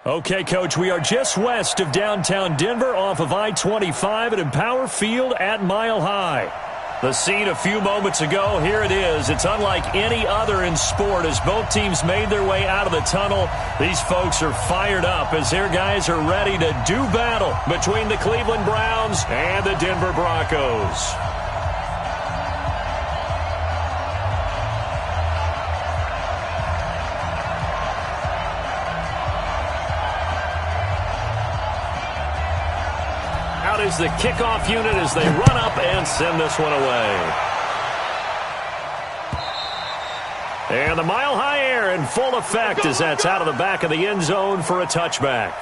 Okay, Coach, we are just west of downtown Denver off of I-25 at Empower Field at Mile High. The scene a few moments ago, here it is. It's unlike any other in sport as both teams made their way out of the tunnel. These folks are fired up as their guys are ready to do battle between the Cleveland Browns and the Denver Broncos. Is the kickoff unit as they run up and send this one away. And the Mile High air in full effect as that's out of the back of the end zone for a touchback.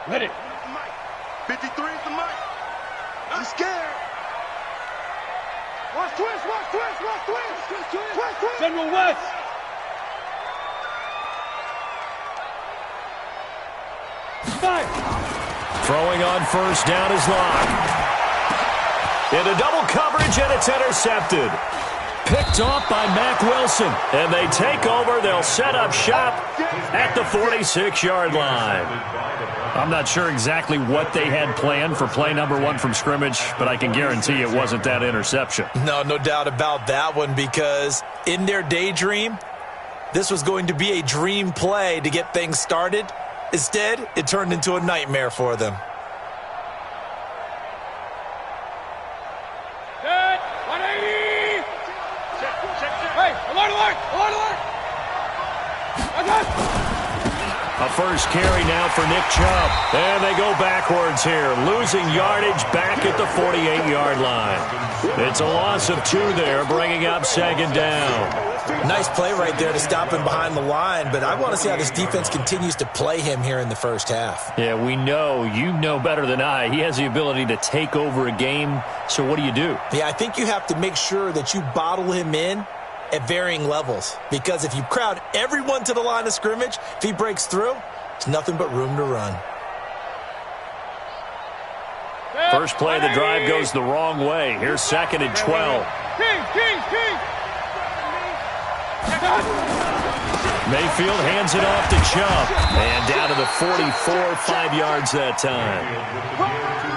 Ready. 53 is the mic. I'm scared. Watch twist, watch twist, watch twist. Twist, twist. General West. Five. Throwing on first down is Locke. Into double coverage, and it's intercepted. Picked off by Mack Wilson. And they take over. They'll set up shop at the 46-yard line. I'm not sure exactly what they had planned for play number one from scrimmage, but I can guarantee it wasn't that interception. No doubt about that one, because in their daydream, this was going to be a dream play to get things started. Instead, it turned into a nightmare for them. Set. 180. Hey, alert, alert, alert, alert. A first carry now for Nick Chubb. And they go backwards here, losing yardage back at the 48-yard line. It's a loss of 2 there, bringing up second down. Nice play right there to stop him behind the line, but I want to see how this defense continues to play him here in the first half. Yeah, we know. You know better than I. He has the ability to take over a game, so what do you do? Yeah, I think you have to make sure that you bottle him in at varying levels, because if you crowd everyone to the line of scrimmage, if he breaks through, it's nothing but room to run. First play of the drive goes the wrong way. Here's second and 12. Mayfield hands it off to Chubb. And down to the 44, 5 yards that time.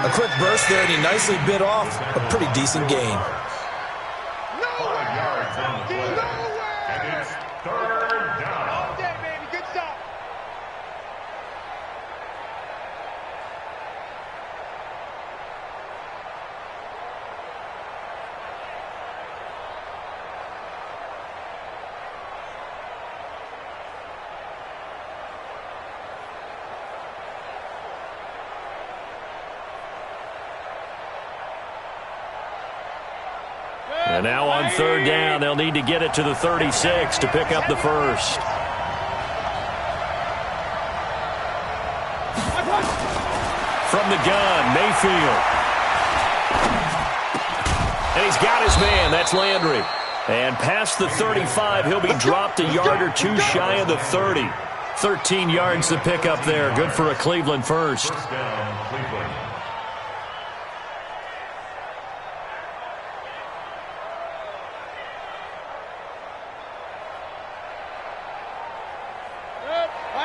A quick burst there, and he nicely bit off a pretty decent gain. And now on third down, they'll need to get it to the 36 to pick up the first. From the gun, Mayfield. And he's got his man. That's Landry. And past the 35, he'll be dropped a yard or two shy of the 30. 13 yards to pick up there. Good for a Cleveland first.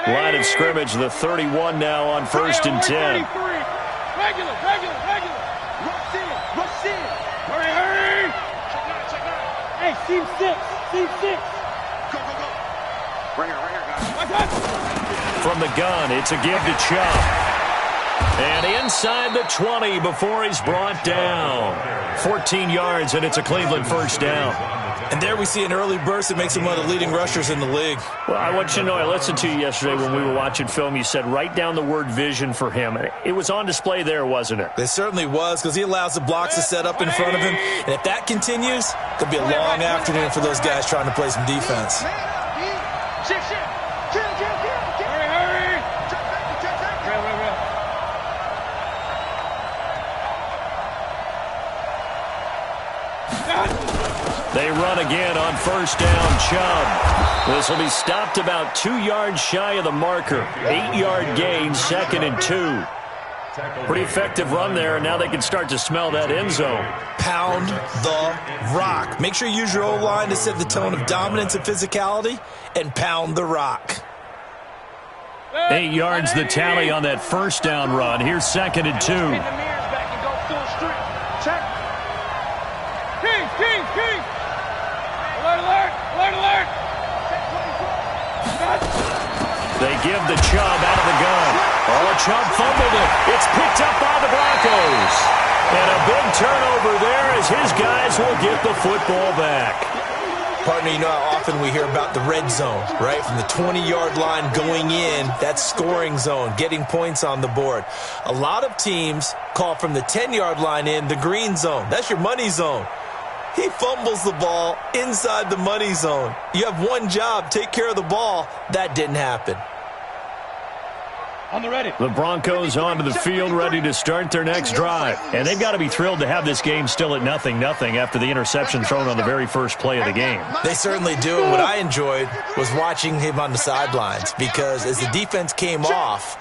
Line of scrimmage, the 31 now on first and 10. Regular. Rush in. Hurry. Check out. Hey, seam 6. Go. Right here, guys. From the gun, it's a give to Chubb. And inside the 20 before he's brought down. 14 yards, and it's a Cleveland first down. And there we see an early burst that makes him one of the leading rushers in the league. Well, I want you to know, I listened to you yesterday when we were watching film. You said write down the word vision for him. It was on display there, wasn't it? It certainly was, because he allows the blocks to set up in front of him. And if that continues, it could be a long afternoon for those guys trying to play some defense. They run again on first down, Chubb. This will be stopped about 2 yards shy of the marker. 8-yard gain, 2nd and 2. Pretty effective run there, and now they can start to smell that end zone. Pound the rock. Make sure you use your O-line to set the tone of dominance and physicality, and pound the rock. 8 yards the tally on that first down run. Here's 2nd and 2. King! Alert! They give the Chubb out of the gun. Oh, Chubb fumbled it. It's picked up by the Broncos. And a big turnover there as his guys will get the football back. Partner, you know how often we hear about the red zone, right? From the 20-yard line going in, that's scoring zone, getting points on the board. A lot of teams call from the 10-yard line in the green zone. That's your money zone. He fumbles the ball inside the money zone. You have one job, take care of the ball. That didn't happen. On the ready. The Broncos onto the field, ready to start their next drive. And they've got to be thrilled to have this game still at 0-0 after the interception thrown on the very first play of the game. They certainly do. And what I enjoyed was watching him on the sidelines, because as the defense came off,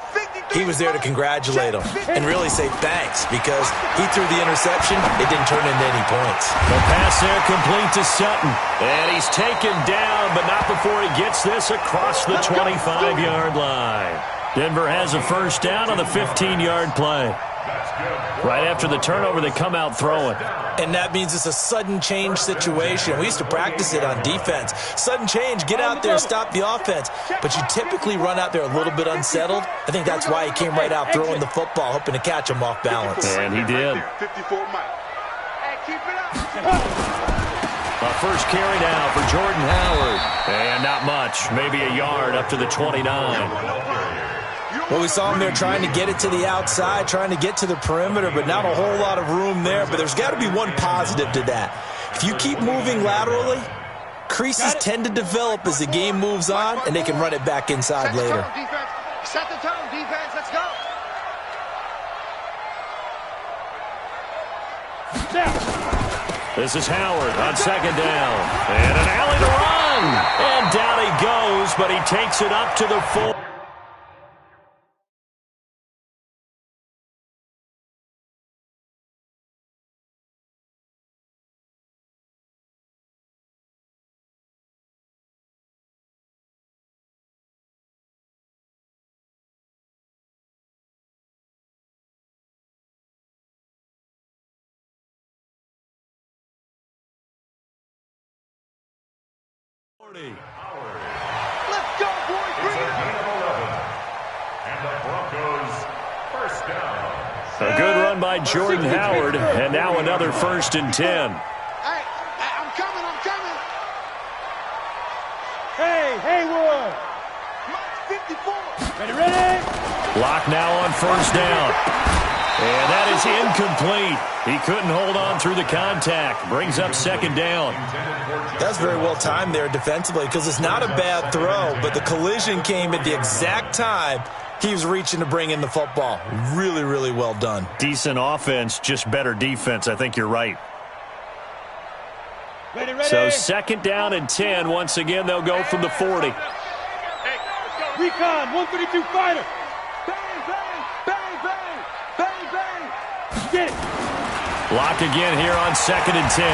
he was there to congratulate them and really say thanks, because he threw the interception. It didn't turn into any points. The pass there complete to Sutton. And he's taken down, but not before he gets this across the 25-yard line. Denver has a first down on the 15-yard play. Right after the turnover, they come out throwing. And that means it's a sudden change situation. We used to practice it on defense. Sudden change, get out there, stop the offense. But you typically run out there a little bit unsettled. I think that's why he came right out throwing the football, hoping to catch him off balance. And he did. 54 Mike. Hey, keep it up. A first carry down for Jordan Howard. And not much, maybe a yard up to the 29. Well, we saw him there trying to get it to the outside, trying to get to the perimeter, but not a whole lot of room there. But there's got to be one positive to that. If you keep moving laterally, creases tend to develop as the game moves on, and they can run it back inside later. Set the tone, defense. Let's go. This is Howard on second down. And an alley to run. And down he goes, but he takes it up to the full. Let's go, boys. Bring it up. And the Broncos first down. A good run by Jordan Howard, and now another 1st and 10. Hey, I'm coming. Hey, Haywood. Mike 54. Ready? Block now on first down. And that is incomplete. He couldn't hold on through the contact. Brings up second down. That's very well timed there defensively, because it's not a bad throw, but the collision came at the exact time he was reaching to bring in the football. Really, really well done. Decent offense, just better defense. I think you're right. Ready. So 2nd down and 10. Once again, they'll go from the 40. Hey, Recon, 132 fighter. Bang. Get it. Block again here on 2nd and 10.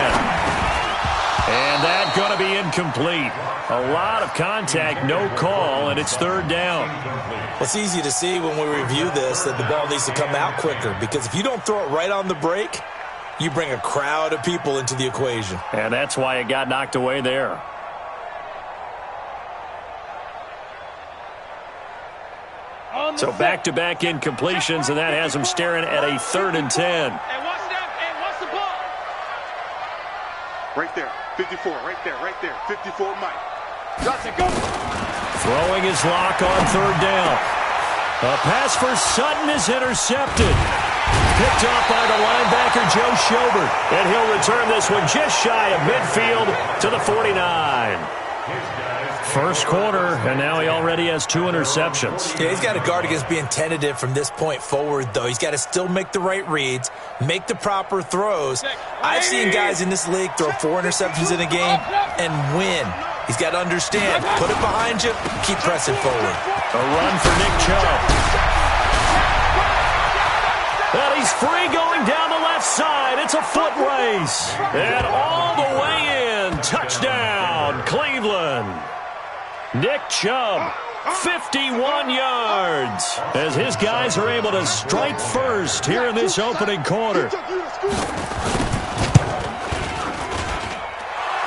And that's going to be incomplete. A lot of contact, no call, and it's 3rd down. Well, it's easy to see when we review this that the ball needs to come out quicker, because if you don't throw it right on the break, you bring a crowd of people into the equation. And that's why it got knocked away there. So back-to-back incompletions, and that has them staring at a 3rd and 10. Hey, watch that. Hey, watch the ball. Right there. 54. Right there. 54, Mike. Johnson, go. Throwing his lock on 3rd down. A pass for Sutton is intercepted. Picked off by the linebacker, Joe Schobert. And he'll return this one just shy of midfield to the 49. First quarter, and now he already has 2 interceptions. Yeah, he's got to guard against being tentative from this point forward, though. He's got to still make the right reads, make the proper throws. I've seen guys in this league throw 4 interceptions in a game and win. He's got to understand, put it behind you, keep pressing forward. A run for Nick Chubb. And he's free going down the left side. It's a foot race. And all the way in. Touchdown, Cleveland. Nick Chubb, 51 yards, as his guys are able to strike first here in this opening quarter.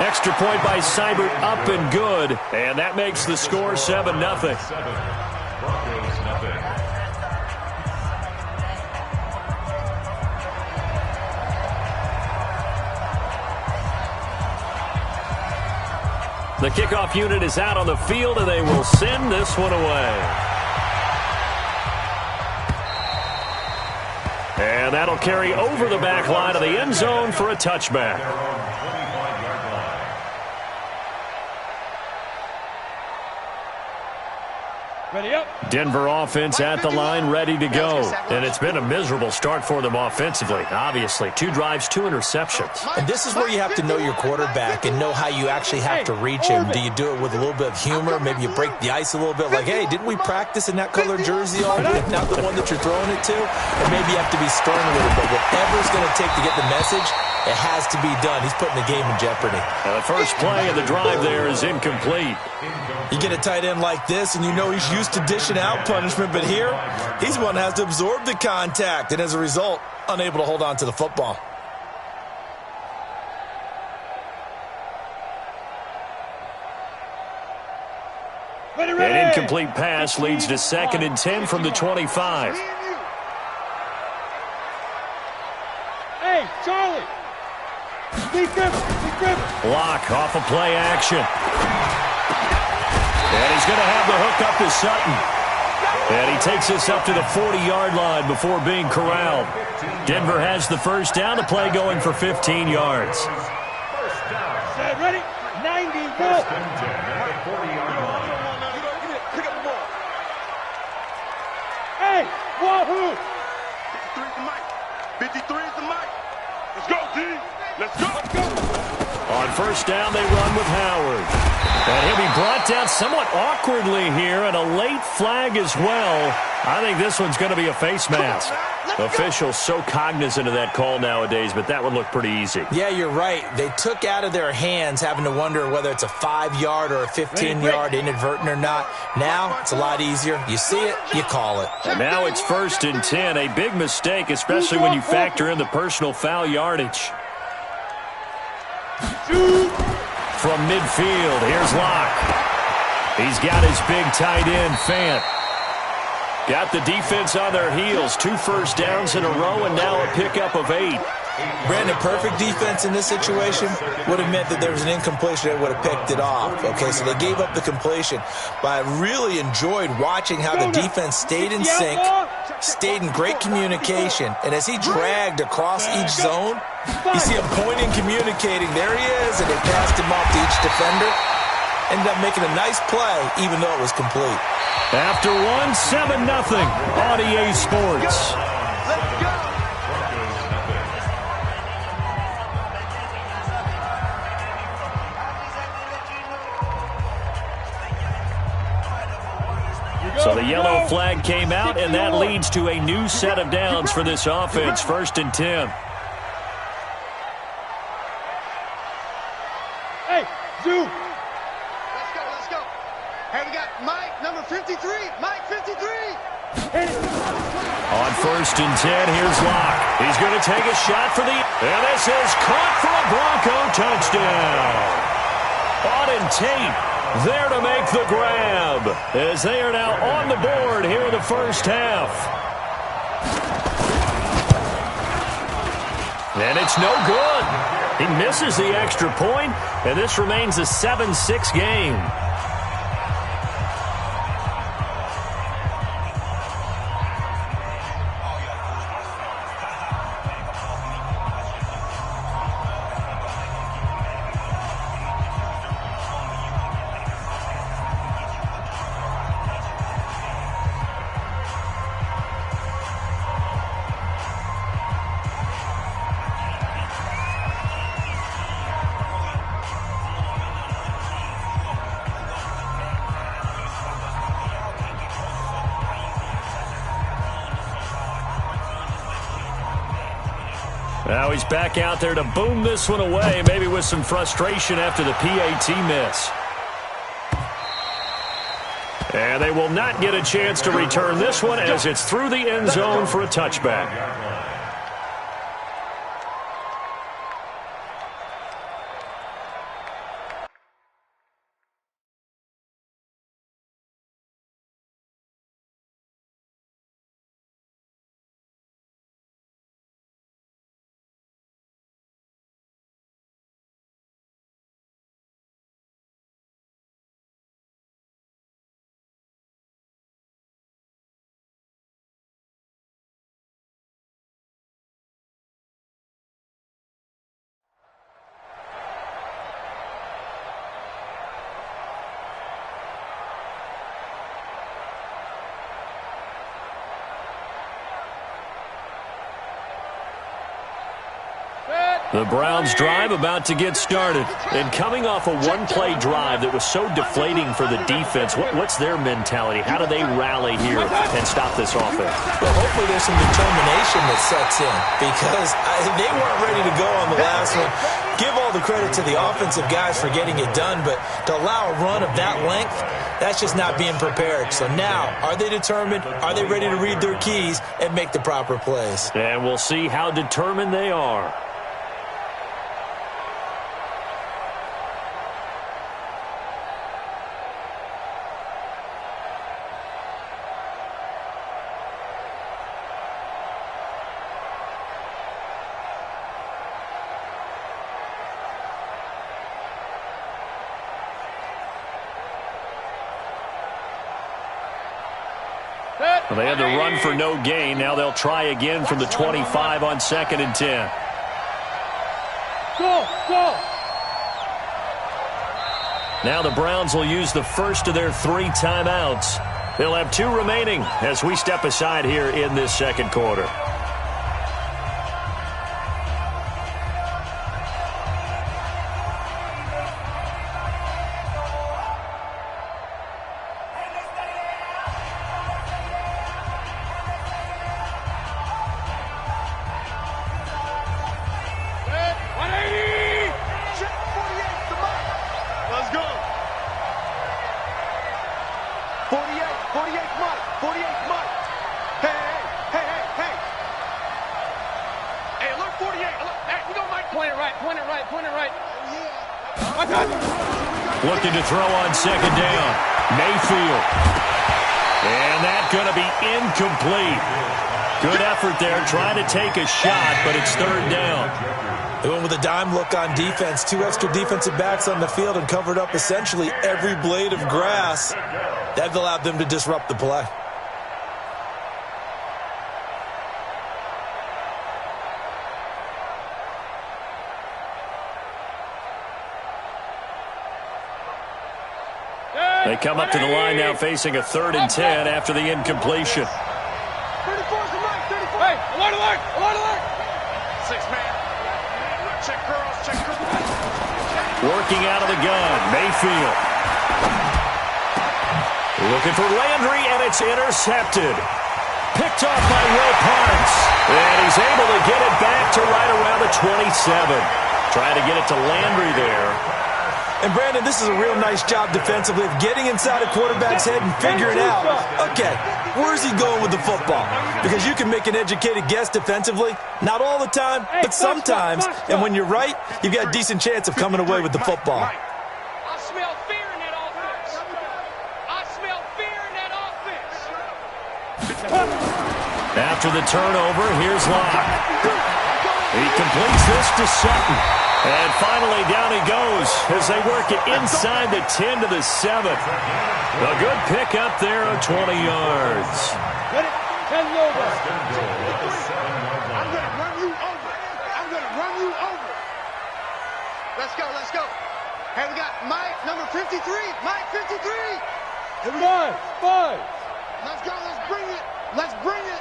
Extra point by Seibert, up and good, and that makes the score 7-0. Broncos, nothing. The kickoff unit is out on the field, and they will send this one away. And that'll carry over the back line of the end zone for a touchback. Ready up. Denver offense at the line, ready to go. And it's been a miserable start for them offensively. Obviously, 2 drives, 2 interceptions. And this is where you have to know your quarterback and know how you actually have to reach him. Do you do it with a little bit of humor? Maybe you break the ice a little bit, like, hey, didn't we practice in that color jersey all week? Not the one that you're throwing it to? And maybe you have to be stern with it, but whatever's going to take to get the message, it has to be done. He's putting the game in jeopardy. Now the first play of the drive there is incomplete. You get a tight end like this, and you know he's used to dishing out punishment, but here, he's the one that has to absorb the contact, and as a result, unable to hold on to the football. An incomplete pass leads to 2nd and 10 from the 25. Hey, Charlie. Block off of play action. And he's going to have the hook up to Sutton. And he takes us up to the 40-yard line before being corralled. Denver has the first down. The play going for 15 yards. Set, ready? 90, go. Hey, wahoo. 53 is the mic. 53 is the mic. Let's go, T. Let's go. On first down, they run with Howard. And he'll be brought down somewhat awkwardly here, and a late flag as well. I think this one's going to be a face mask. Officials so cognizant of that call nowadays, but that would look pretty easy. Yeah, you're right. They took out of their hands having to wonder whether it's a 5-yard or a 15-yard inadvertent or not. Now, it's a lot easier. You see it, you call it. And now it's 1st and 10, a big mistake, especially when you factor in the personal foul yardage. From midfield, here's Locke. He's got his big tight end, Fant. Got the defense on their heels. 2 first downs in a row, and now a pickup of 8. Brandon, perfect defense in this situation would have meant that there was an incompletion that would have picked it off. Okay, so they gave up the completion. But I really enjoyed watching how the defense stayed in sync, stayed in great communication, and as he dragged across each zone, you see him pointing, communicating. There he is, and they passed him off to each defender. Ended up making a nice play, even though it was complete. After 7-0 on EA Sports. So the yellow flag came out, and that leads to a new set of downs for this offense. 1st and 10. Hey, Zoo. Let's go. Hey, we got Mike, number 53. Mike, 53. On 1st and 10, here's Locke. He's going to take a shot for the... And this is caught for a Bronco touchdown. Auden Tate There to make the grab, as they are now on the board here in the first half. And it's no good. He misses the extra point, and this remains a 7-6 game. Now he's back out there to boom this one away, maybe with some frustration after the PAT miss. And they will not get a chance to return this one as it's through the end zone for a touchback. The Browns drive about to get started. And coming off a one-play drive that was so deflating for the defense, what's their mentality? How do they rally here and stop this offense? Well, hopefully there's some determination that sets in because they weren't ready to go on the last one. Give all the credit to the offensive guys for getting it done, but to allow a run of that length, that's just not being prepared. So now, are they determined? Are they ready to read their keys and make the proper plays? And we'll see how determined they are. Well, they had to run for no gain. Now they'll try again from the 25 on 2nd and 10. Go! Now the Browns will use the first of their 3 timeouts. They'll have 2 remaining as we step aside here in this second quarter. Looking to throw on 2nd down. Mayfield. And that's going to be incomplete. Good effort there, trying to take a shot, but it's 3rd down. They went with a dime look on defense. 2 extra defensive backs on the field and covered up essentially every blade of grass. That allowed them to disrupt the play. They come up to the line now facing a 3rd and 10 after the incompletion. 34 to right, 34. Hey, alert! 6-man. Check girls. Working out of the gun, Mayfield. Looking for Landry, and it's intercepted. Picked off by Will Parks. And he's able to get it back to right around the 27. Trying to get it to Landry there. And, Brandon, this is a real nice job defensively of getting inside a quarterback's head and figuring out, okay, where's he going with the football? Because you can make an educated guess defensively, not all the time, but sometimes. And when you're right, you've got a decent chance of coming away with the football. I smell fear in that offense. After the turnover, here's Locke. He completes this to Sutton. And finally, down he goes as they work it inside the 10 to the 7. A good pick up there of 20 yards. 10 over. I'm going to run you over. I'm going to run you over. Let's go, let's go. Hey, we got Mike, number 53. Mike, 53. Here we go. 5. Let's go. Let's bring it. Let's bring it.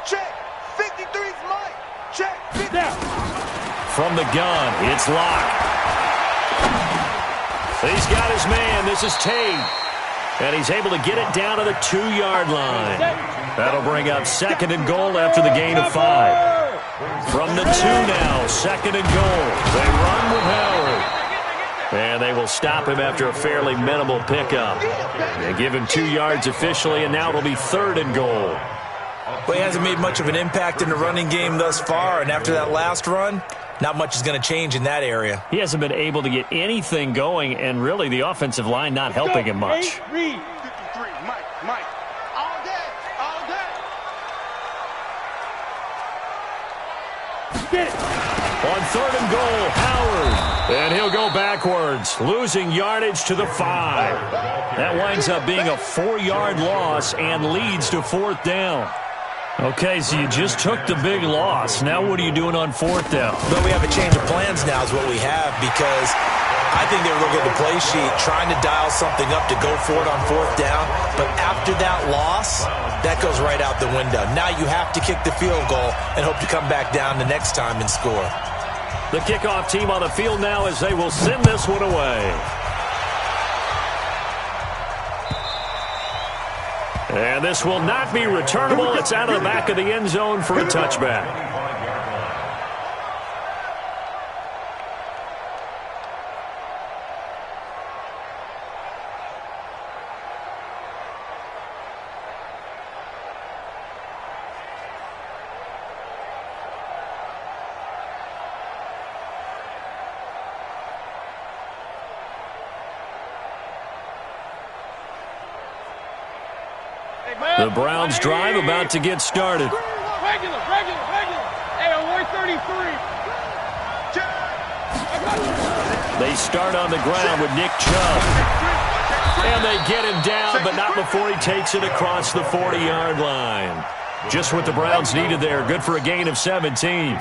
Check. 53's Mike. Check. 50. Down. From the gun, it's Locke. He's got his man. This is Tate. And he's able to get it down to the 2-yard line. That'll bring up 2nd and goal after the gain of 5. From the 2 now, 2nd and goal. They run with Howard. And they will stop him after a fairly minimal pickup. They give him 2 yards officially, and now it'll be 3rd and goal. Well, he hasn't made much of an impact in the running game thus far, and after that last run, not much is going to change in that area. He hasn't been able to get anything going, and really the offensive line not helping him much. 53, Mike. All day, all day. Get it. On 3rd and goal, Howard. And he'll go backwards, losing yardage to the 5. That winds up being a 4-yard loss and leads to 4th down. Okay, so you just took the big loss. Now what are you doing on 4th down? But we have a change of plans now is what we have, because I think they were looking at the play sheet, trying to dial something up to go for it on 4th down. But after that loss, that goes right out the window. Now you have to kick the field goal and hope to come back down the next time and score. The kickoff team on the field now as they will send this one away. And this will not be returnable. It's out of the back of the end zone for a touchback. The Browns drive about to get started. Regular. Hey, on 133. They start on the ground with Nick Chubb. And they get him down, but not before he takes it across the 40-yard line. Just what the Browns needed there. Good for a gain of 17.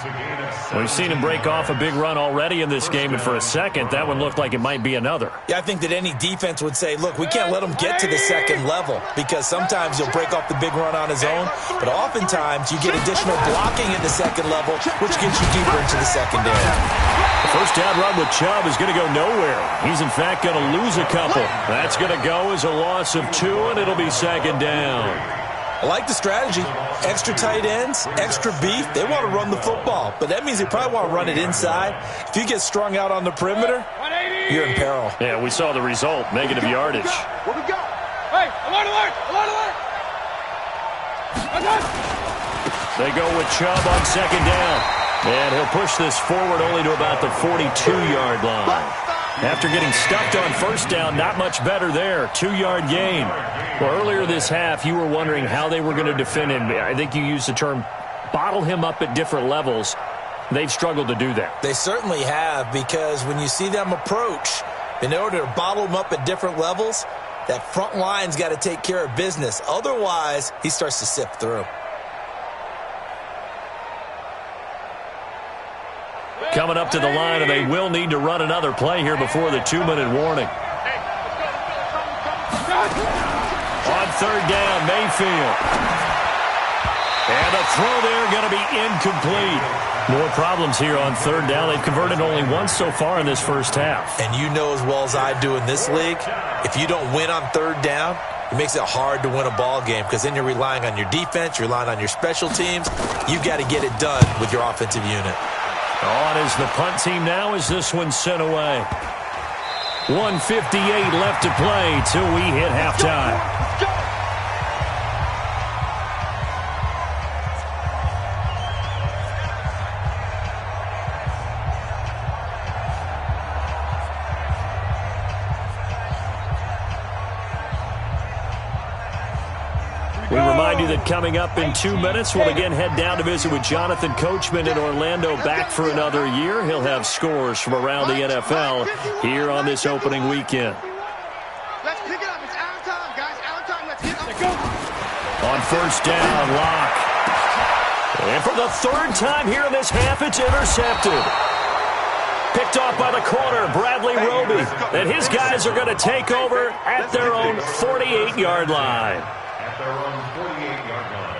We've seen him break off a big run already in this game, and for a second, that one looked like it might be another. Yeah, I think that any defense would say, look, we can't let him get to the second level, because sometimes he'll break off the big run on his own, but oftentimes you get additional blocking at the second level, which gets you deeper into the secondary. The first down run with Chubb is going to go nowhere. He's, in fact, going to lose a couple. That's going to go as a loss of 2, and it'll be 2nd down. I like the strategy. Extra tight ends, extra beef. They want to run the football, but that means they probably want to run it inside. If you get strung out on the perimeter, you're in peril. Yeah, we saw the result, negative yardage. Where we go? Hey, alert. They go with Chubb on 2nd down. And he'll push this forward only to about the 42-yard line. After getting stuffed on 1st down, not much better there. 2-yard gain. Well, earlier this half, you were wondering how they were going to defend him. I think you used the term bottle him up at different levels. They've struggled to do that. They certainly have, because when you see them approach, in order to bottle him up at different levels, that front line's got to take care of business. Otherwise, he starts to sift through. Coming up to the line, and they will need to run another play here before the 2-minute warning. On 3rd down, Mayfield. And the throw there going to be incomplete. More problems here on 3rd down. They've converted only once so far in this first half. And you know as well as I do in this league, if you don't win on 3rd down, it makes it hard to win a ball game, because then you're relying on your defense, you're relying on your special teams. You've got to get it done with your offensive unit. On is the punt team now as this one's sent away. 1:58 left to play till we hit halftime. remind you that coming up in 2 minutes, we'll again head down to visit with Jonathan Coachman in Orlando, back for another year. He'll have scores from around the NFL here on this opening weekend. Let's pick it up. It's out of time, guys. Out of time. Let's get up. On first down, Locke. And for the third time here in this half, it's intercepted. Picked off by the corner, Bradley Roby. And his guys are going to take over at their own 48-yard line. At their own 48-yard line.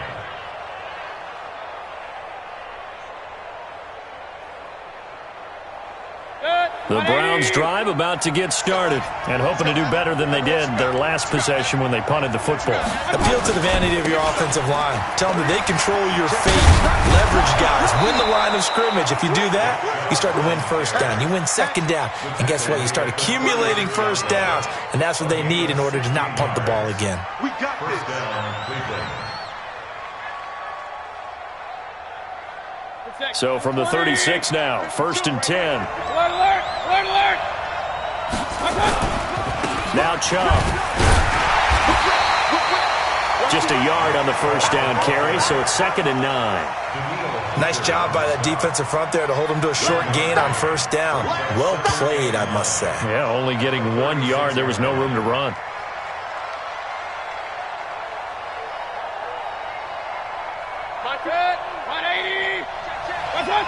The Browns drive about to get started and hoping to do better than they did their last possession when they punted the football. Appeal to the vanity of your offensive line. Tell them that they control your fate. Leverage guys. Win the line of scrimmage. If you do that, you start to win first down. You win second down. And guess what? You start accumulating first downs. And that's what they need in order to not punt the ball again. We got this. First down, Cleveland. So from the 36 now, 1st and 10. Alert, alert, alert, alert. Now Chubb. Just a yard on the first down carry, so it's 2nd and 9. Nice job by that defensive front there to hold them to a short gain on first down. Well played, I must say. Yeah, only getting 1 yard. There was no room to run. Watch it. 180. Watch it.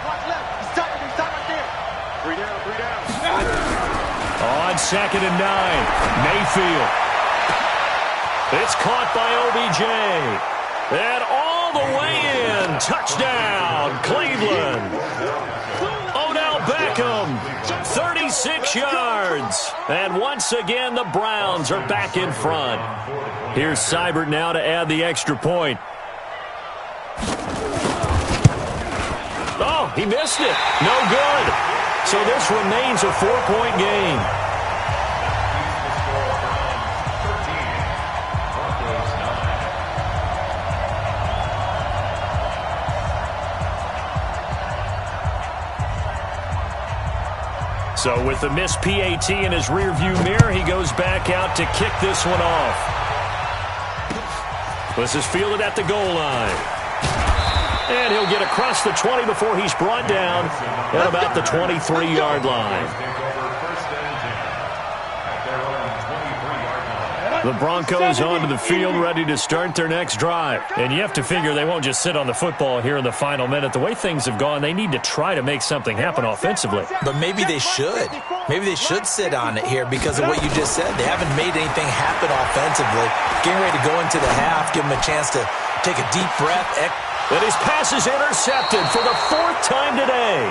Watch left. He's tight. He's tight right there. 3 down, 3 down. On 2nd and 9, Mayfield. It's caught by OBJ. And all the way in. Touchdown, Cleveland. Odell Beckham, 36 yards. And once again, the Browns are back in front. Here's Seibert now to add the extra point. Oh, he missed it. No good. So this remains a 4-point game. So with the missed PAT in his rearview mirror, he goes back out to kick this one off. This is fielded at the goal line. And he'll get across the 20 before he's brought down at about the 23-yard line. The Broncos onto the field, ready to start their next drive. And you have to figure they won't just sit on the football here in the final minute. The way things have gone, they need to try to make something happen offensively. But maybe they should. Maybe they should sit on it here because of what you just said. They haven't made anything happen offensively. Getting ready to go into the half, give them a chance to take a deep breath. And his pass is intercepted for the 4th time today.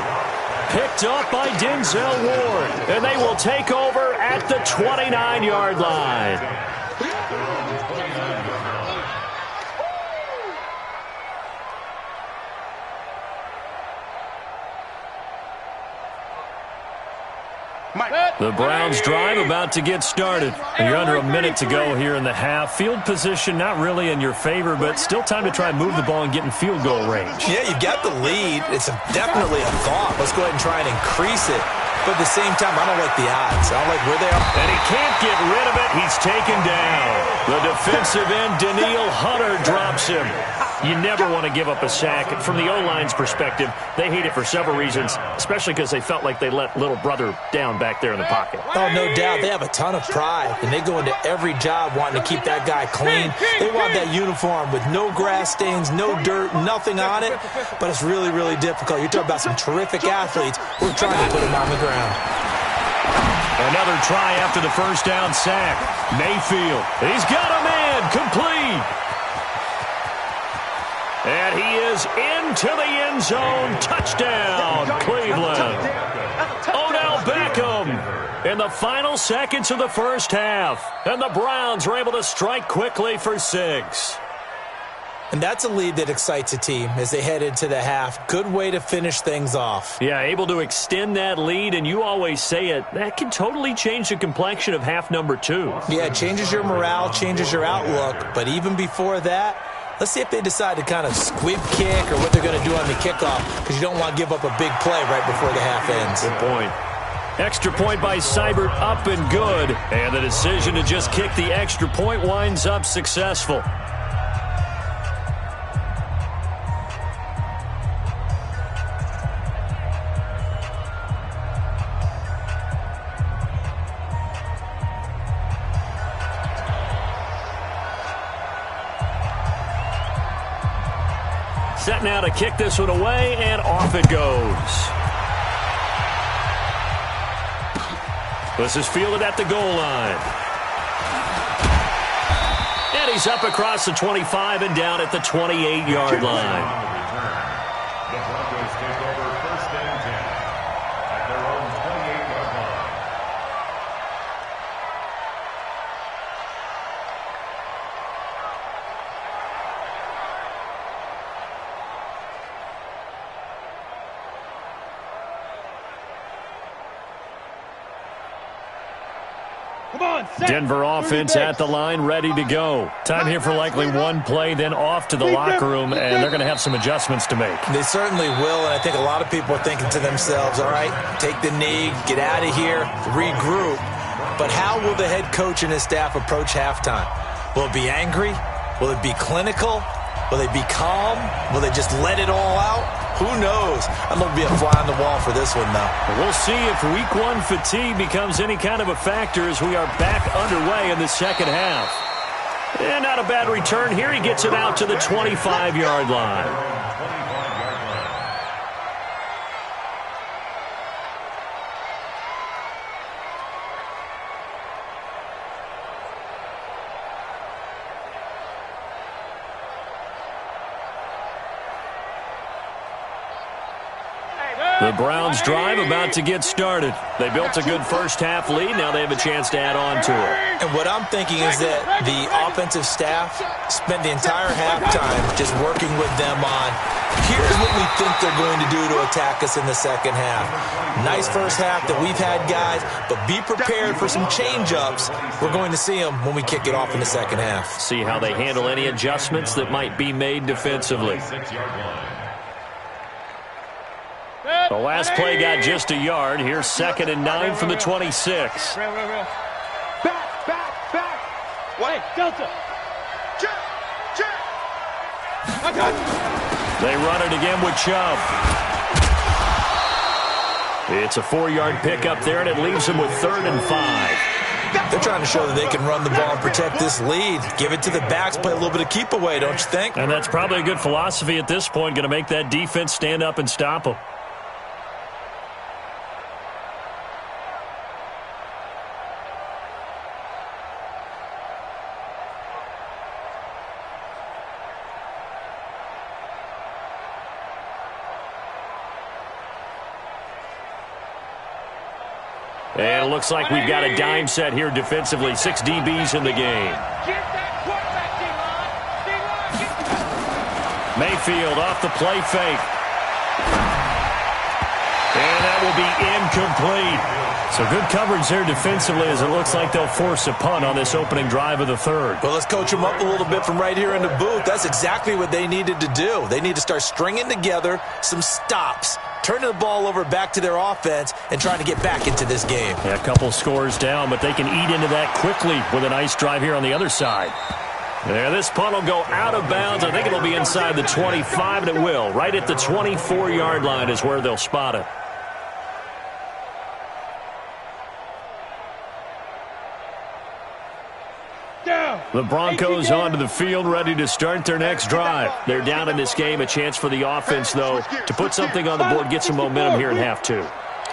Picked up by Denzel Ward. And they will take over at the 29-yard line. The Browns drive about to get started. You're under a minute to go here in the half. Field position not really in your favor, but still time to try and move the ball and get in field goal range. Yeah, you've got the lead. It's definitely a thought. Let's go ahead and try and increase it. But at the same time, I don't like the odds. I don't like where they are. And he can't get rid of it. He's taken down. The defensive end, Danielle Hunter, drops him. You never want to give up a sack. From the O-line's perspective, they hate it for several reasons, especially because they felt like they let little brother down back there in the pocket. Oh, no doubt. They have a ton of pride, and they go into every job wanting to keep that guy clean. They want that uniform with no grass stains, no dirt, nothing on it. But it's really, really difficult. You're talking about some terrific athletes. We're trying to put them on the ground. Another try after the first down sack. Mayfield. He's got a man. Complete. And he is into the end zone. Touchdown, Cleveland. Odell Beckham in the final seconds of the first half. And the Browns are able to strike quickly for 6. And that's a lead that excites a team as they head into the half. Good way to finish things off. Yeah, able to extend that lead, and you always say it, that can totally change the complexion of half number 2. Yeah, it changes your morale, changes your outlook. But even before that, let's see if they decide to kind of squib kick or what they're going to do on the kickoff, because you don't want to give up a big play right before the half ends. Good point. Extra point by Seibert, up and good. And the decision to just kick the extra point winds up successful. Set now to kick this one away, and off it goes. This is fielded at the goal line. And he's up across the 25 and down at the 28-yard line. The Broncos take over 1st and 10 at their own 28-yard line. Denver offense at the line, ready to go. Time here for likely one play, then off to the locker room, and they're going to have some adjustments to make. They certainly will, and I think a lot of people are thinking to themselves, all right, take the knee, get out of here, regroup. But how will the head coach and his staff approach halftime? Will it be angry? Will it be clinical? Will they be calm? Will they just let it all out? Who knows? I'm going to be a fly on the wall for this one, though. We'll see if week one fatigue becomes any kind of a factor as we are back underway in the second half. And not a bad return here. He gets it out to the 25-yard line. The Browns drive about to get started. They built a good first half lead. Now they have a chance to add on to it. And what I'm thinking is that the offensive staff spent the entire halftime just working with them on, here's what we think they're going to do to attack us in the second half. Nice first half that we've had, guys, but be prepared for some change-ups. We're going to see them when we kick it off in the second half. See how they handle any adjustments that might be made defensively. The last play got just a yard. Here's 2nd and 9 from the 26. Back. Wait, Delta. Check. They run it again with Chubb. It's a 4-yard pickup there, and it leaves them with 3rd and 5. They're trying to show that they can run the ball and protect this lead. Give it to the backs, play a little bit of keep away, don't you think? And that's probably a good philosophy at this point, going to make that defense stand up and stop them. And it looks like we've got a dime set here defensively. 6 DBs in the game. Mayfield off the play fake. And that will be incomplete. So good coverage there defensively as it looks like they'll force a punt on this opening drive of the 3rd. Well, let's coach them up a little bit from right here in the booth. That's exactly what they needed to do. They need to start stringing together some stops, turning the ball over back to their offense, and trying to get back into this game. Yeah, a couple scores down, but they can eat into that quickly with a nice drive here on the other side. Yeah, this punt will go out of bounds. I think it'll be inside the 25, and it will. Right at the 24-yard line is where they'll spot it. The Broncos onto the field, ready to start their next drive. They're down in this game. A chance for the offense, though, to put something on the board, get some momentum here in half 2.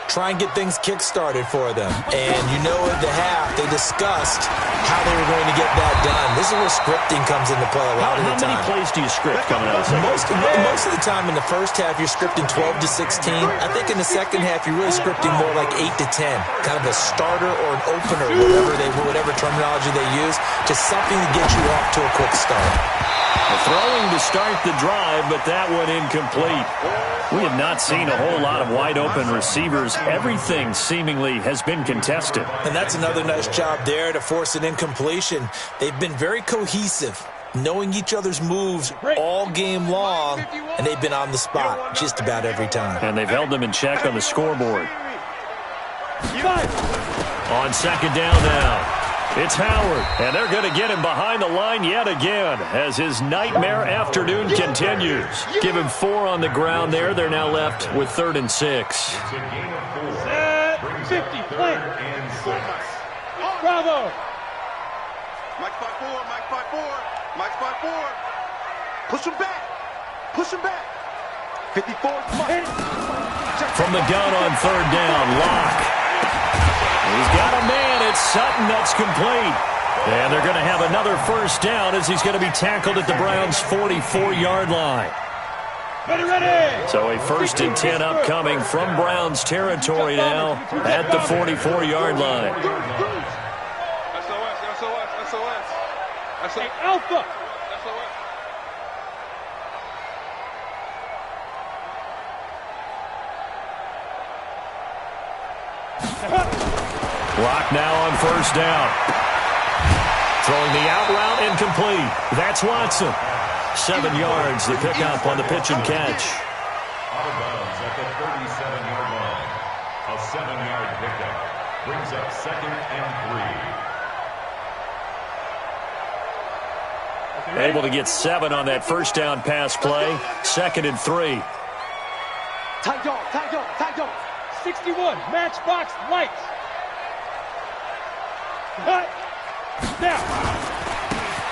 Try and get things kick-started for them. And you know at the half, they discussed how they were going to get that done. This is where scripting comes into play a lot of the time. How many plays do you script coming out of the second? Most of the time in the first half, you're scripting 12 to 16. I think in the second half, you're really scripting more like 8 to 10. Kind of a starter or an opener, whatever terminology they use. Just something to get you off to a quick start. Throwing to start the drive, but that one incomplete. We have not seen a whole lot of wide-open receivers. Everything seemingly has been contested. And that's another nice job there to force an incompletion. They've been very cohesive, knowing each other's moves all game long, and they've been on the spot just about every time. And they've held them in check on the scoreboard. On second down now, it's Howard, and they're going to get him behind the line yet again as his nightmare afternoon continues. Give him 4 on the ground there. They're now left with 3rd and 6. It's a gain of 4. Set, Brings 50, up play. 3rd and 6. Bravo. Mike 5-4, Mike 5-4, Mike 5-4. Push him back. Push him back. 54, Mike. From the gun on 3rd down, Locke. He's got a man. It's Sutton that's complete. And they're going to have another first down as he's going to be tackled at the Browns' 44-yard line. Ready. So a 1st and 10 upcoming from Browns territory now at the 44-yard line. Hey, Alpha. Clock now on 1st down. Throwing the out route incomplete. That's Watson. 7 yards, the pickup on the pitch and catch. Out of bounds at the 37-yard line. A 7-yard pickup. Brings up 2nd and 3. Able to get 7 on that first down pass play. 2nd and 3. Tight dog, tight dog, tight dog. 61, matchbox lights. Cut. Now.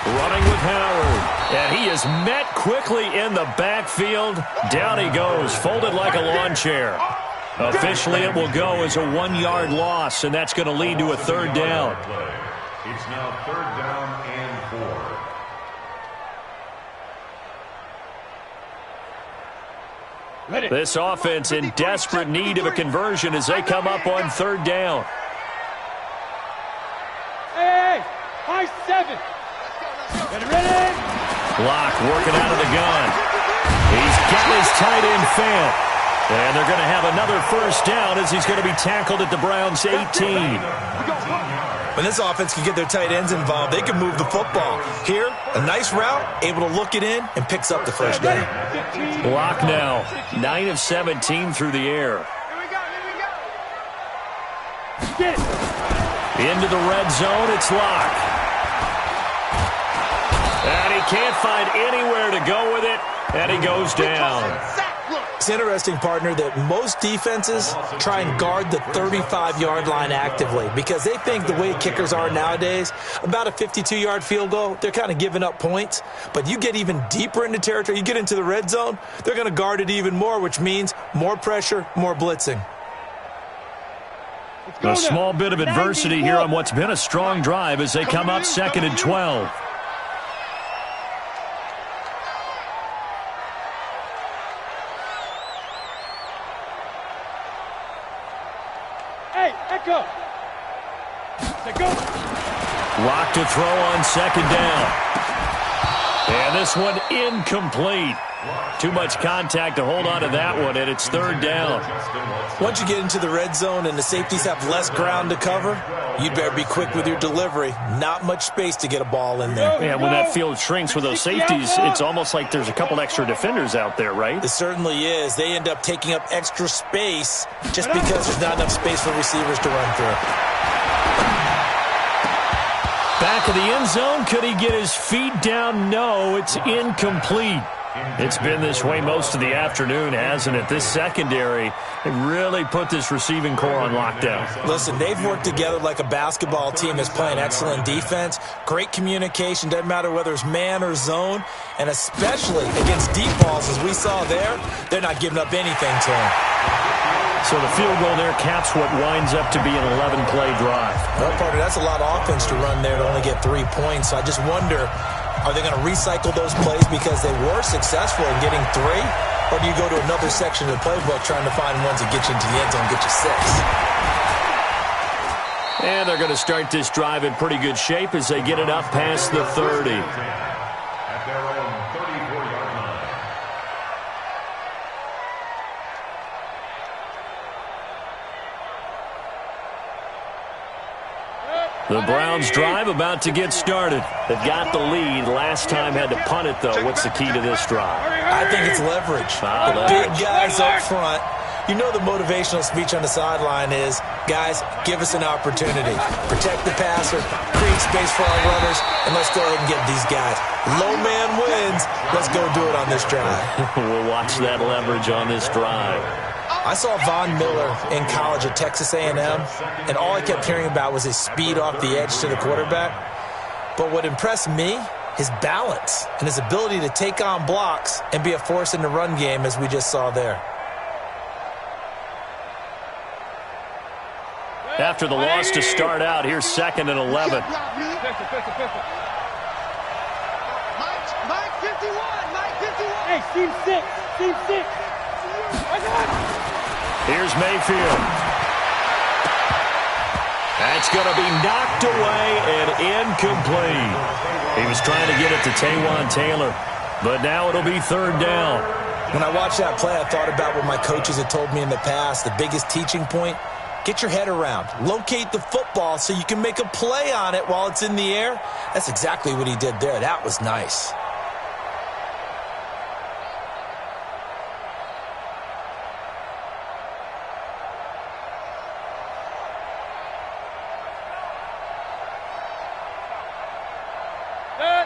Running with Howard. And he is met quickly in the backfield. Down he goes, folded like a lawn chair. Officially, it will go as a 1-yard loss, and that's going to lead to a 3rd down. It's now 3rd down and 4. This offense in desperate need of a conversion as they come up on 3rd down. Hey, high 7. Ready. Locke working out of the gun. He's got his tight end Fant. And they're going to have another first down as he's going to be tackled at the Browns' 18. When this offense can get their tight ends involved, they can move the football. Here, a nice route, able to look it in, and picks up the first down. Locke now, 9 of 17 through the air. Here we go, here we go. Get it. Into the red zone, it's Locke. And he can't find anywhere to go with it, and he goes down. It's interesting, partner, that most defenses try and guard the 35-yard line actively because they think the way kickers are nowadays, about a 52-yard field goal, they're kind of giving up points. But you get even deeper into territory, you get into the red zone, they're going to guard it even more, which means more pressure, more blitzing. A small bit of adversity here on what's been a strong drive as they come up 2nd and 12. Hey, Echo. Go. Locke to throw on 2nd down. And this one incomplete. Too much contact to hold on to that one, and it's 3rd down. Once you get into the red zone and the safeties have less ground to cover, you'd better be quick with your delivery. Not much space to get a ball in there. Yeah, when that field shrinks with those safeties, it's almost like there's a couple extra defenders out there, right? It certainly is. They end up taking up extra space just because there's not enough space for receivers to run through. Back of the end zone, could he get his feet down? No, it's incomplete. It's been this way most of the afternoon, hasn't it? This secondary, they really put this receiving core on lockdown. Listen, they've worked together like a basketball team that's playing excellent defense. Great communication, doesn't matter whether it's man or zone. And especially against deep balls, as we saw there, they're not giving up anything to them. So the field goal there caps what winds up to be an 11-play drive. Well, partner, that's a lot of offense to run there to only get 3 points. So I just wonder, are they going to recycle those plays because they were successful in getting 3? Or do you go to another section of the playbook trying to find ones that get you into the end zone, get you 6? And they're going to start this drive in pretty good shape as they get it up past the 30. At their own 34-yard line. The Browns drive about to get started. They've got the lead. Last time had to punt it, though. What's the key to this drive? I think it's leverage. The big guys up front You know the motivational speech on the sideline is, guys, give us an opportunity. Protect the passer, create space for our runners, and let's go ahead and get these guys. Low man wins. Let's go do it on this drive. We'll watch that leverage on this drive. I saw Von Miller in college at Texas A&M, and all I kept hearing about was his speed off the edge to the quarterback. But what impressed me, his balance and his ability to take on blocks and be a force in the run game, as we just saw there. After the loss to start out, here's 2nd and 11. Mike 51, Mike 51. Hey, team 6, team 6. I got it. Here's Mayfield. That's going to be knocked away and incomplete. He was trying to get it to Taywan Taylor, but now it'll be 3rd down. When I watched that play, I thought about what my coaches had told me in the past. The biggest teaching point, get your head around. Locate the football so you can make a play on it while it's in the air. That's exactly what he did there. That was nice.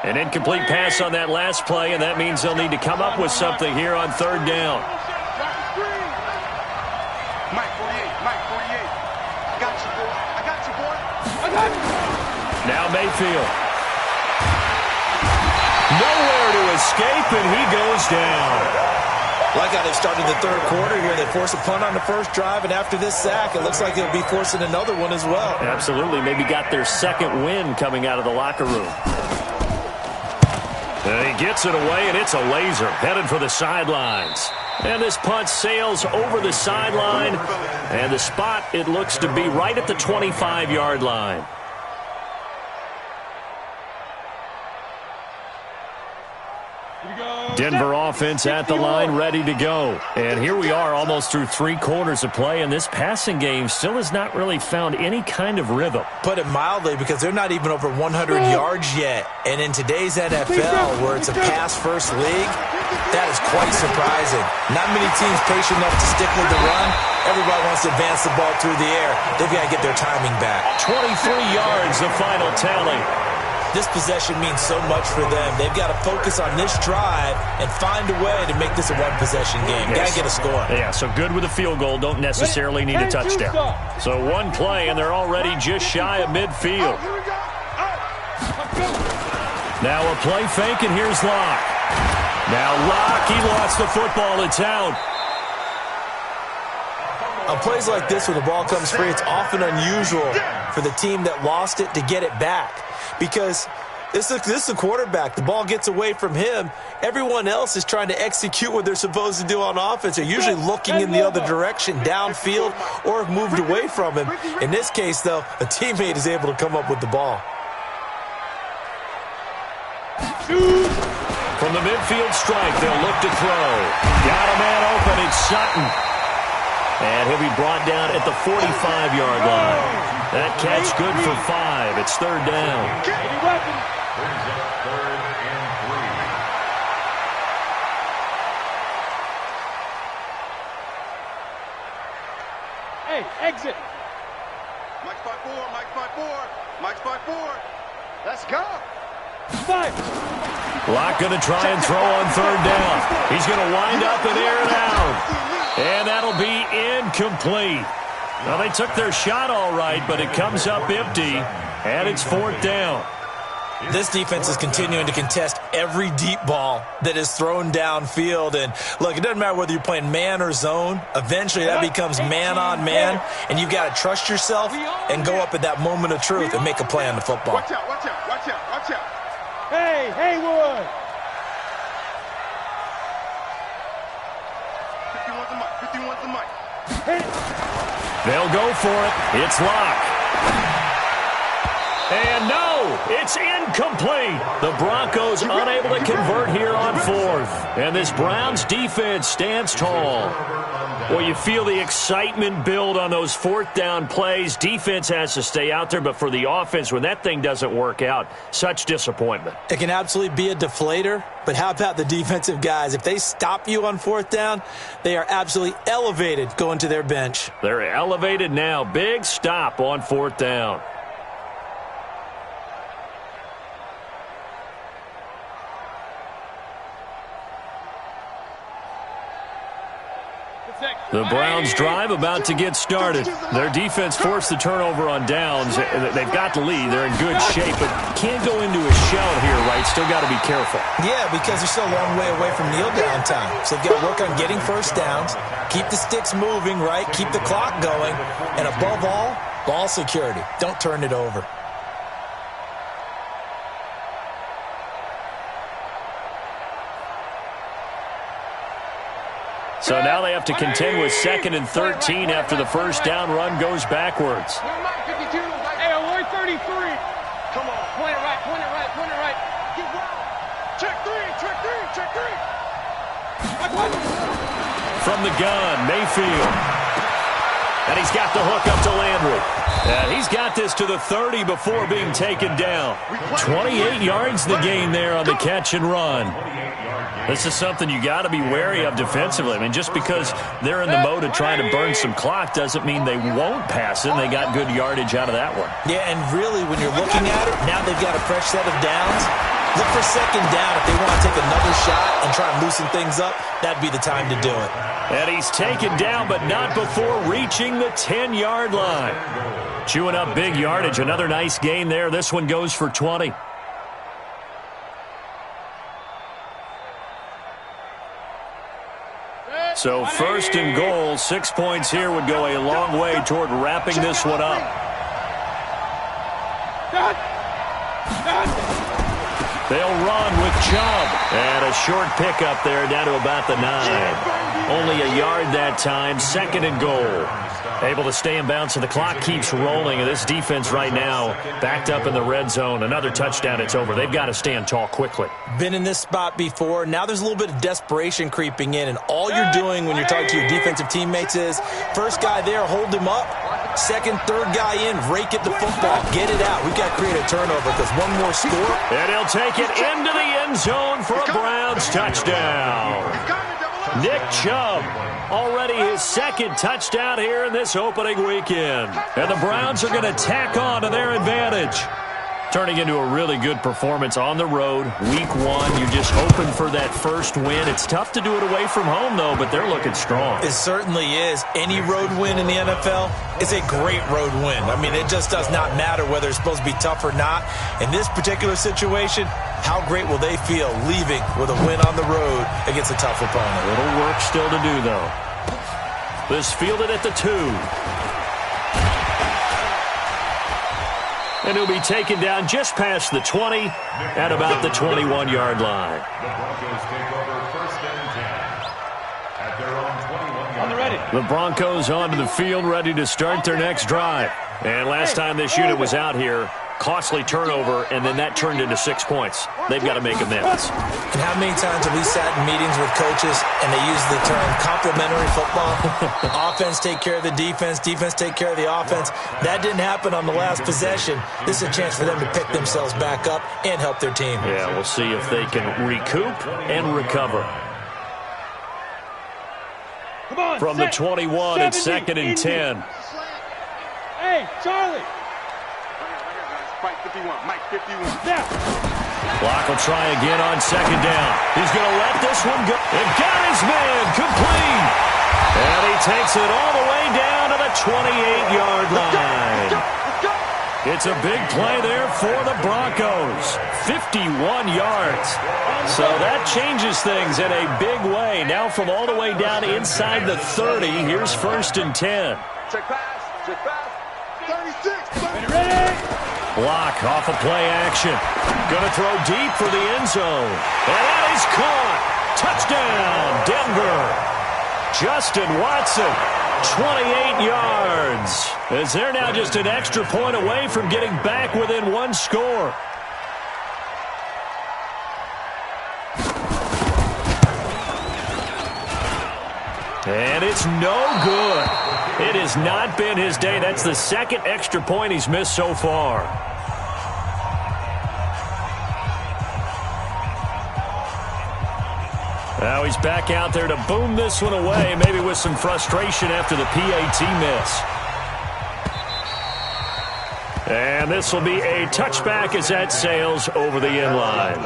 An incomplete pass on that last play, and that means they'll need to come up with something here on 3rd down. Mike 48, Mike 48. I got you, boy. I got you, boy. I got it. Now Mayfield. Nowhere to escape, and he goes down. Like how they started the 3rd quarter here. They force a punt on the first drive, and after this sack, it looks like they'll be forcing another one as well. Absolutely. Maybe got their 2nd win coming out of the locker room. And he gets it away, and it's a laser headed for the sidelines. And this punt sails over the sideline, and the spot, it looks to be right at the 25-yard line. Denver offense at the line, ready to go. And here we are almost through 3 quarters of play, and this passing game still has not really found any kind of rhythm. Put it mildly, because they're not even over 100 yards yet. And in today's NFL, where it's a pass-first league, that is quite surprising. Not many teams patient enough to stick with the run. Everybody wants to advance the ball through the air. They've got to get their timing back. 23 yards, the final tally. This possession means so much for them. They've got to focus on this drive and find a way to make this a one-possession game. Got to get a score. Yeah, so good with a field goal. Don't necessarily need a touchdown. So one play, and they're already just shy of midfield. Now a play fake, and here's Locke. Now Locke, he lost the football. It's out. On plays like this, when the ball comes free, it's often unusual for the team that lost it to get it back. Because this is a quarterback. The ball gets away from him. Everyone else is trying to execute what they're supposed to do on offense. They're usually looking in the other direction, downfield, or have moved away from him. In this case, though, a teammate is able to come up with the ball. From the midfield strike, they'll look to throw. Got a man open. It's Sutton. And he'll be brought down at the 45-yard line. That catch good for 5. It's 3rd down. Brings up 3rd and 3. Hey, exit. Mike 54, Mike 54, Mike 54. Let's go. 5. Locke going to try and throw on 3rd down. He's going to wind up and air it out. And that'll be incomplete. Well, they took their shot all right, but it comes up empty, and it's 4th down. This defense is continuing to contest every deep ball that is thrown downfield. And, look, it doesn't matter whether you're playing man or zone. Eventually, that becomes man-on-man, and you've got to trust yourself and go up at that moment of truth and make a play on the football. Watch out, watch out, watch out, watch out. Hey, Haywood. 51's the mic, 51's the mic. Hit it. They'll go for it. It's Locke. And no, Oh, it's incomplete. The Broncos unable to convert here on fourth. And this Browns defense stands tall. Well, you feel the excitement build on those fourth down plays. Defense has to stay out there, but for the offense, when that thing doesn't work out, such disappointment. It can absolutely be a deflator, but how about the defensive guys? If they stop you on fourth down, they are absolutely elevated going to their bench. They're elevated now. Big stop on fourth down. The Browns drive about to get started. Their defense forced the turnover on downs. They've got the lead. They're in good shape, but can't go into a shell here, right? Still got to be careful. Yeah, because they're still a long way away from kneel down time. So they've got to work on getting first downs, keep the sticks moving, right? Keep the clock going. And above all, ball security. Don't turn it over. So now they have to contend with 2nd and 13 after the first down run goes backwards. Hey, avoid 33. Come on. Point it right, point it right, point it right. Get wild. Check three, check three, check three. From the gun, Mayfield. And he's got the hook up to Landry. And he's got this to the 30 before being taken down. 28 yards the gain there on the catch and run. This is something you got to be wary of defensively. I mean, just because they're in the mode of trying to burn some clock doesn't mean they won't pass it. They got good yardage out of that one. Yeah, and really, when you're looking at it, now they've got a fresh set of downs. Look for second down. If they want to take another shot and try and loosen things up, that'd be the time to do it. And he's taken down, but not before reaching the 10-yard line. Chewing up big yardage. Another nice gain there. This one goes for 20. So first and goal, 6 points here would go a long way toward wrapping this one up. They'll run with Chubb. And a short pickup there down to about the 9. Only a yard that time, 2nd and goal. Able to stay in bounds, so the clock keeps rolling. And this defense right now backed up in the red zone. Another touchdown, it's over. They've got to stand tall quickly. Been in this spot before. Now there's a little bit of desperation creeping in. And all you're doing when you're talking to your defensive teammates is, first guy there, hold him up. Second, third guy in, rake at the football. Get it out. We've got to create a turnover because one more score. And he'll take it into the end zone for a Browns touchdown. Nick Chubb, already his 2nd touchdown here in this opening weekend. And the Browns are going to tack on to their advantage. Turning into a really good performance on the road. Week 1, you're just hoping for that first win. It's tough to do it away from home, though, but they're looking strong. It certainly is. Any road win in the NFL is a great road win. I mean, it just does not matter whether it's supposed to be tough or not. In this particular situation, how great will they feel leaving with a win on the road against a tough opponent? A little work still to do, though. This fielded at the 2. And he'll be taken down just past the 20 at about the 21-yard line. The Broncos take over 1st and 10 at their own 21-yard line. The Broncos onto the field, ready to start their next drive. And last time this unit was out here, costly turnover, and then that turned into 6 points. They've got to make amends. And how many times have we sat in meetings with coaches and they use the term complementary football? Offense take care of the defense, defense take care of the offense. That didn't happen on the last possession. This is a chance for them to pick themselves back up and help their team. Yeah, we'll see if they can recoup and recover. From the 21, it's 2nd and 10. Hey, Charlie. Mike 51, Mike 51. Now. Clock will try again on 2nd down. He's going to let this one go. And got his man complete. And he takes it all the way down to the 28-yard line. It's a big play there for the Broncos. 51 yards. So that changes things in a big way. Now from all the way down inside the 30, here's 1st and 10. Check pass, check pass. 36. Ready? Block off of play action. Going to throw deep for the end zone. And that is caught. Touchdown, Denver. Justin Watson 28 yards. As they're now just an extra point away from getting back within one score. And it's no good. It has not been his day. That's the second extra point he's missed so far. Now he's back out there to boom this one away, maybe with some frustration after the PAT miss. And this will be a touchback as that sails over the end line.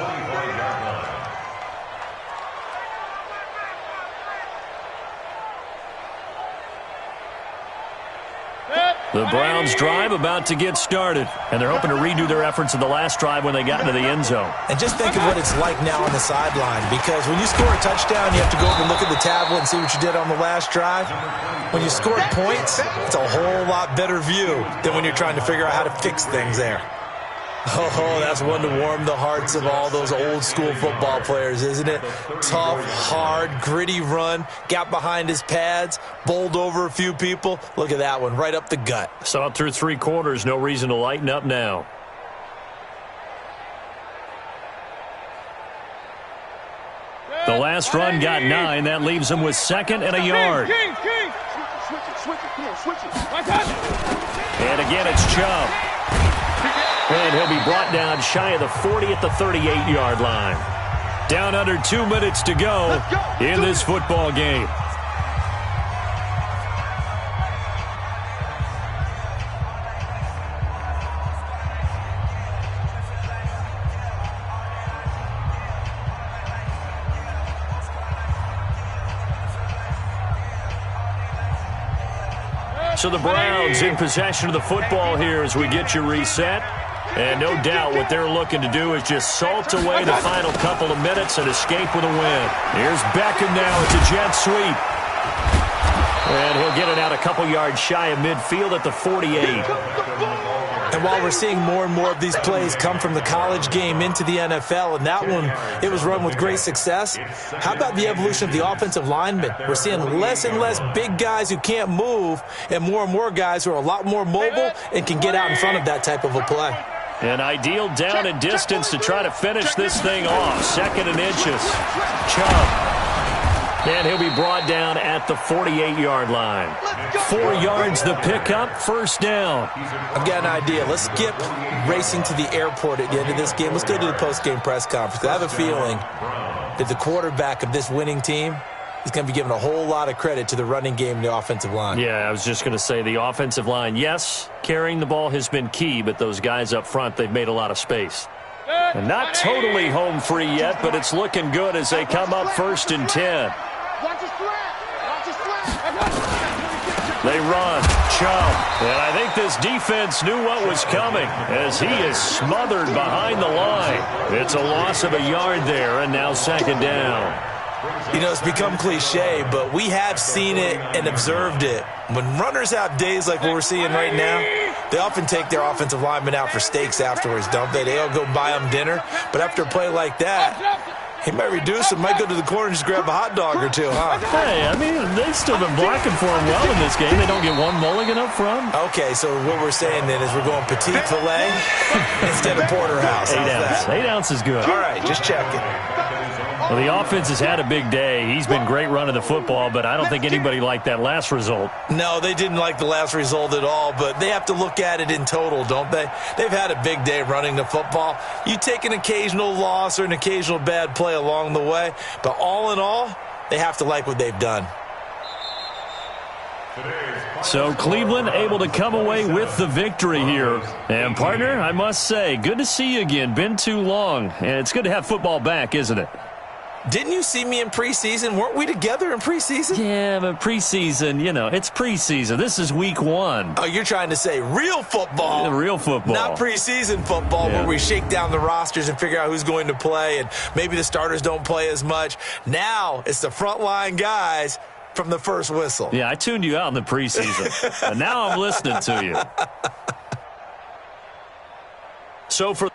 The Browns drive about to get started, and they're hoping to redo their efforts in the last drive when they got into the end zone. And just think of what it's like now on the sideline, because when you score a touchdown, you have to go over and look at the tablet and see what you did on the last drive. When you scored points, it's a whole lot better view than when you're trying to figure out how to fix things there. Oh, that's one to warm the hearts of all those old-school football players, isn't it? Tough, hard, gritty run, got behind his pads, bowled over a few people. Look at that one, right up the gut. Saw it through 3 quarters, no reason to lighten up now. The last run got 9. That leaves him with 2nd and a yard. Switch it. Come on, switch it. And again, it's Chubb. And he'll be brought down shy of the 40 at the 38-yard line. Down under 2 minutes to go in this football game. So the Browns in possession of the football here as we get you reset. And no doubt what they're looking to do is just salt away the final couple of minutes and escape with a win. Here's Beckham now. It's a jet sweep. And he'll get it out a couple yards shy of midfield at the 48. And while we're seeing more and more of these plays come from the college game into the NFL, and that one, it was run with great success, how about the evolution of the offensive linemen? We're seeing less and less big guys who can't move and more guys who are a lot more mobile and can get out in front of that type of a play. An ideal down and distance to try to finish this thing off. 2nd and inches. Chubb. And he'll be brought down at the 48-yard line. 4 yards the pickup, 1st down. I've got an idea. Let's skip racing to the airport at the end of this game. Let's go to the post-game press conference. I have a feeling that the quarterback of this winning team is going to be given a whole lot of credit to the running game and the offensive line. Yeah, I was just going to say the offensive line, yes, carrying the ball has been key, but those guys up front, they've made a lot of space. And not totally home free yet, but it's looking good as they come up 1st and 10. They run. Chubb. And I think this defense knew what was coming as he is smothered behind the line. It's a loss of a yard there, and now 2nd down. You know, it's become cliche, but we have seen it and observed it. When runners have days like what we're seeing right now, they often take their offensive linemen out for steaks afterwards, don't they? They all go buy them dinner. But after a play like that, he might reduce it, might go to the corner and just grab a hot dog or two, huh? Hey, I mean, they've still been blocking for him well in this game. They don't get one mulligan up front. Okay, so what we're saying then is we're going petite filet instead of porterhouse. 8 ounce. 8 ounce is good. All right, just checking. Well, the offense has had a big day. He's been great running the football, but I don't think anybody liked that last result. No, they didn't like the last result at all, but they have to look at it in total, don't they? They've had a big day running the football. You take an occasional loss or an occasional bad play along the way, but all in all, they have to like what they've done. So Cleveland able to come away with the victory here. And, partner, I must say, good to see you again. Been too long. And it's good to have football back, isn't it? Didn't you see me in preseason? Weren't we together in preseason? Yeah, but preseason, you know, it's preseason. This is week 1. Oh, you're trying to say real football. Yeah, real football. Not preseason football where we shake down the rosters and figure out who's going to play and maybe the starters don't play as much. Now it's the frontline guys from the first whistle. Yeah, I tuned you out in the preseason. And now I'm listening to you. So for